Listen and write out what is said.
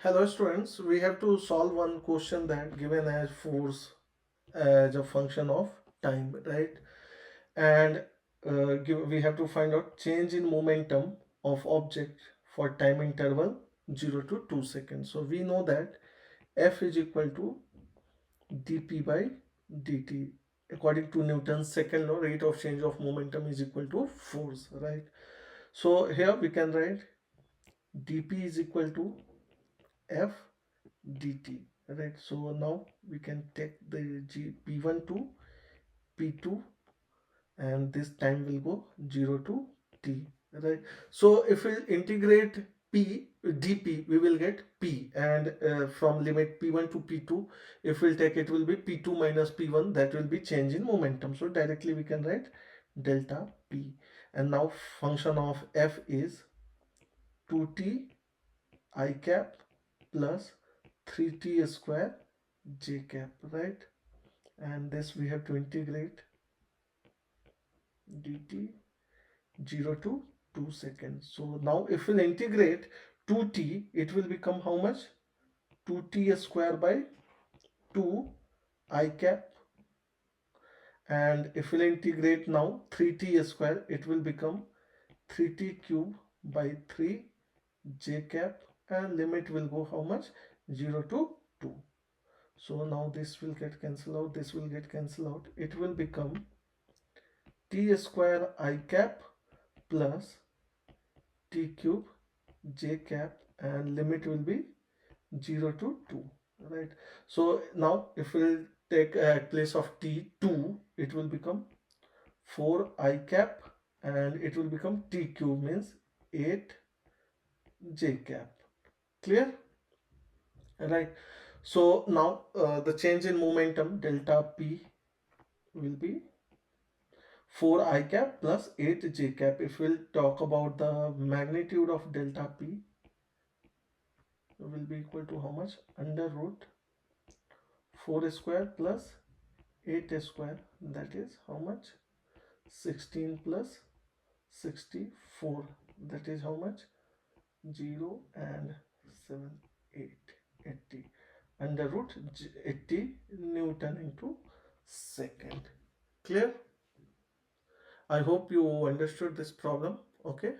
Hello students, we have to solve one question that given as force as a function of time, right? And we have to find out change in momentum of object for time interval 0 to 2 seconds. So we know that F is equal to dp by dt. According to Newton's second law, rate of change of momentum is equal to force, right? So here we can write dp is equal to F dt, right? So now we can take the p1 to p2 and this time will go 0 to t, right? So if we integrate p dp, we will get p, and from limit p1 to p2, if we'll take it will be p2 minus p1, that will be change in momentum. So directly we can write delta p, and now function of f is 2t I cap plus 3t square j cap, right? And this we have to integrate dt 0 to 2 seconds. So now if we'll integrate 2t, it will become how much? 2t square by 2 I cap, and if we'll integrate now 3t square, it will become 3t cube by 3 j cap, and limit will go how much? 0 to 2. So now this will get cancelled out, this will get cancelled out. It will become t square I cap plus t cube j cap, and limit will be 0 to 2, right? So now if we'll take place of t 2, it will become 4 I cap, and it will become t cube means 8 j cap. Clear? Right. So now the change in momentum delta p will be 4 I cap plus 8 j cap. If we'll talk about the magnitude of delta p, will be equal to how much? Under root 4 square plus 8 square, that is how much? 16 plus 64, that is how much? 0 and 7 8 80, under root 80 Newton into second. Clear? I hope you understood this problem. Okay.